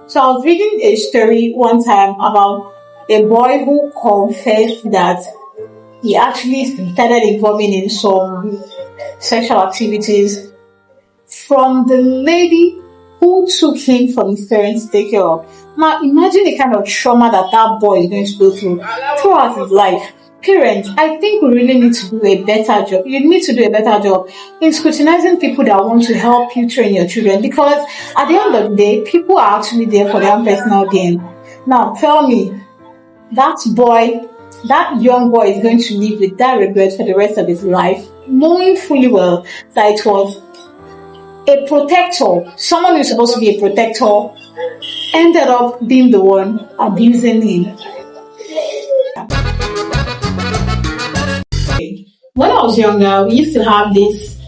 So I was reading a story one time about a boy who confessed that he actually started involving in some sexual activities from the lady who took him from his parents to take care of. Now, imagine the kind of trauma that that boy is going to go through throughout his life. Parents, I think we really need to do a better job. You need to do a better job in scrutinizing people that want to help you train your children, because at the end of the day, people are actually there for their own personal gain. Now, tell me, that young boy is going to live with that regret for the rest of his life, knowing fully well that it was a protector, someone who's supposed to be a protector, ended up being the one abusing him. When I was younger, we used to have this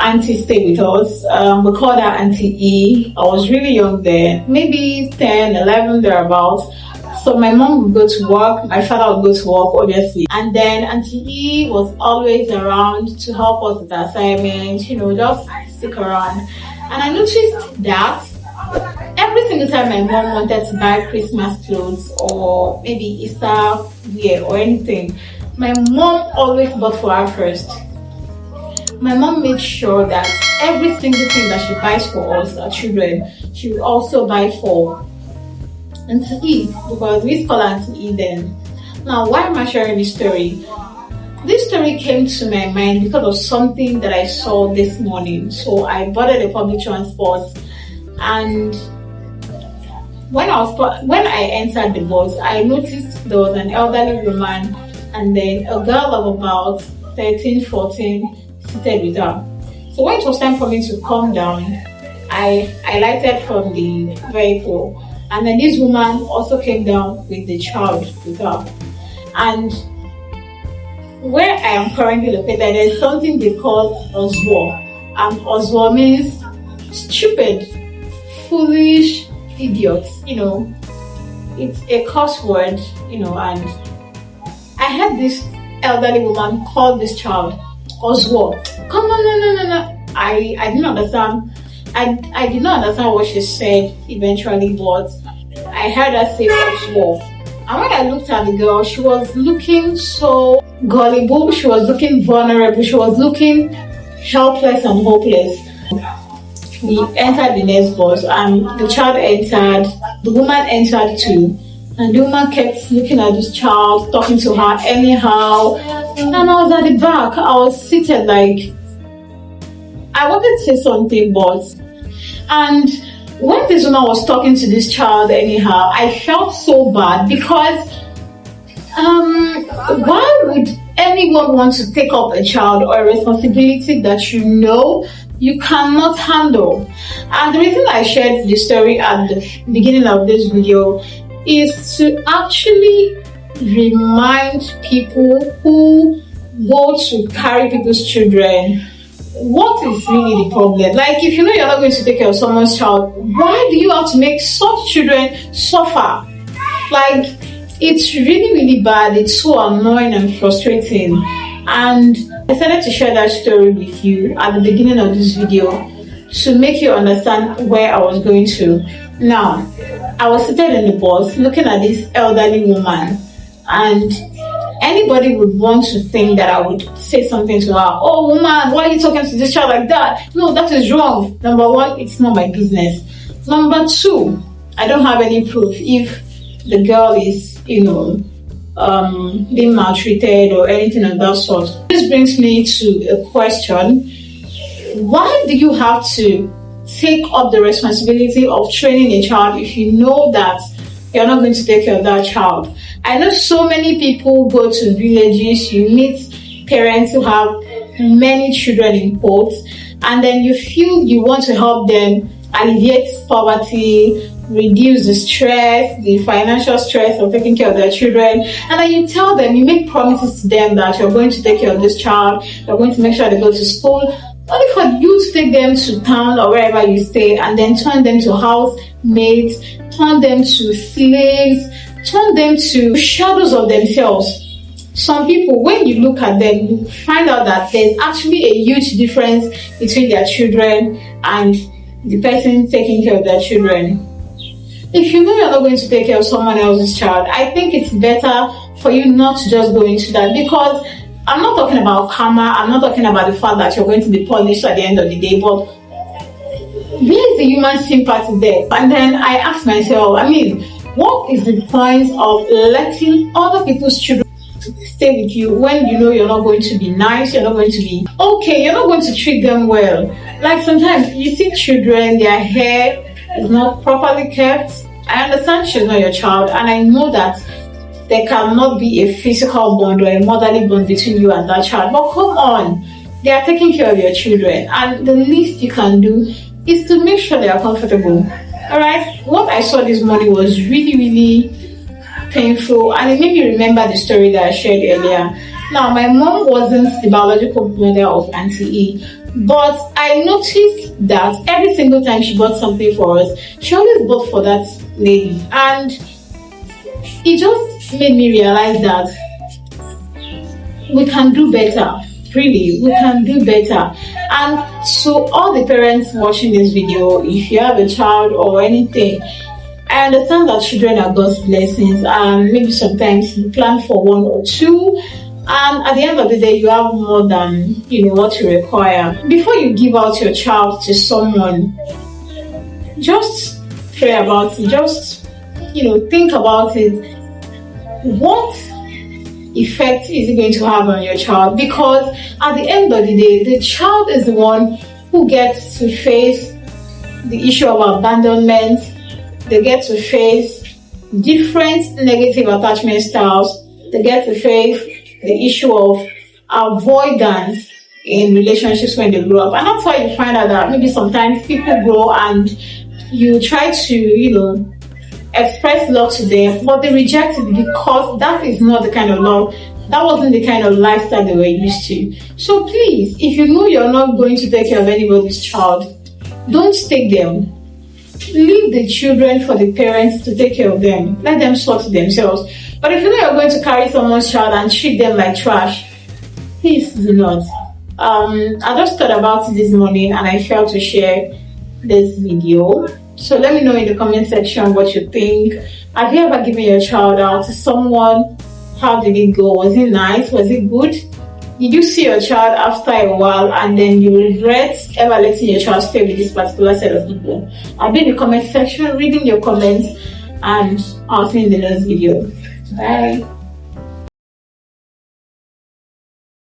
auntie stay with us. We called her Auntie E. I was really young then, maybe 10, 11, thereabouts. So my mom would go to work, my father would go to work, obviously. And then Auntie E was always around to help us with assignments, just stick around. And I noticed that every single time my mom wanted to buy Christmas clothes or maybe Easter wear or anything, my mom always bought for her first. My mom made sure that every single thing that she buys for us, our children, she would also buy for Auntie E, because we call Auntie E then. Now, why am I sharing this story? This story came to my mind because of something that I saw this morning. So I boarded a public transport, and when I entered the bus, I noticed there was an elderly woman and then a girl of about 13, 14 seated with her. So when it was time for me to come down, I alighted from the vehicle, and then this woman also came down with the child with her. And where I am currently located, there's something they call Oswald. And Oswald means stupid, foolish, idiot. It's a curse word, and I had this elderly woman call this child Oswald. Come on, no. I didn't understand. I did not understand what she said eventually, but I heard her say Oswald. And when I looked at the girl, she was looking so gullible, she was looking vulnerable, she was looking helpless and hopeless. We entered the next bus, and the child entered, the woman entered too. And the woman kept looking at this child, talking to her anyhow. And I was at the back. I was seated like, I wanted to say something, and when this woman was talking to this child anyhow, I felt so bad, because why would anyone want to take up a child or a responsibility that you cannot handle? And the reason I shared the story at the beginning of this video is to actually remind people who go to carry people's children what is really the problem. Like, if you know you're not going to take care of someone's child, why do you have to make such children suffer? Like, it's really, really bad. It's so annoying and frustrating. And I decided to share that story with you at the beginning of this video to make you understand where I was going to. Now, I was seated in the bus looking at this elderly woman, and anybody would want to think that I would say something to her. Oh, woman, why are you talking to this child like that? No, that is wrong. Number one, it's not my business. Number two, I don't have any proof if the girl is, being maltreated or anything of that sort. This brings me to a question. Why do you have to take up the responsibility of training a child if you know that you're not going to take care of that child? I know so many people go to villages, you meet parents who have many children in quotes, and then you feel you want to help them alleviate poverty, reduce the stress, the financial stress of taking care of their children, and then you tell them, you make promises to them that you're going to take care of this child, you're going to make sure they go to school, only for you to take them to town or wherever you stay and then turn them to housemates, turn them to slaves, turn them to shadows of themselves. Some people, when you look at them, you find out that there's actually a huge difference between their children and the person taking care of their children. If you know you're not going to take care of someone else's child, I think it's better for you not to just go into that, because I'm not talking about karma, I'm not talking about the fact that you're going to be punished at the end of the day, but where is the human sympathy there? And then I ask myself, what is the point of letting other people's children stay with you when you know you're not going to be nice, you're not going to be okay, you're not going to treat them well? Like sometimes you see children, their hair is not properly kept. I understand she's not your child, and I know that there cannot be a physical bond or a motherly bond between you and that child. But come on, they are taking care of your children, and the least you can do is to make sure they are comfortable. Alright, what I saw this morning was really, really painful, and it made me remember the story that I shared earlier. Now, my mom wasn't the biological mother of Auntie E, but I noticed that every single time she bought something for us, she always bought for that lady, and it just made me realize that we can do better. Really, we can do better. And so all the parents watching this video, if you have a child or anything, I understand that children are God's blessings, and maybe sometimes you plan for one or two, and at the end of the day you have more than what you require. Before you give out your child to someone, just pray about it, just think about it. What effect is it going to have on your child? Because at the end of the day, the child is the one who gets to face the issue of abandonment. They get to face different negative attachment styles. They get to face the issue of avoidance in relationships when they grow up. And that's why you find out that maybe sometimes people grow and you try to, express love to them, but they reject it because that is not the kind of love, that wasn't the kind of lifestyle they were used to. So please, if you know you're not going to take care of anybody's child, don't take them. Leave the children for the parents to take care of them. Let them sort themselves. But if you know you're going to carry someone's child and treat them like trash, please do not. I just thought about it this morning and I felt to share this video. So let me know in the comment section what you think. Have you ever given your child out to someone? How did it go? Was it nice? Was it good? Did you see your child after a while and then you regret ever letting your child stay with this particular set of people? I'll be in the comment section reading your comments, and I'll see you in the next video. Bye.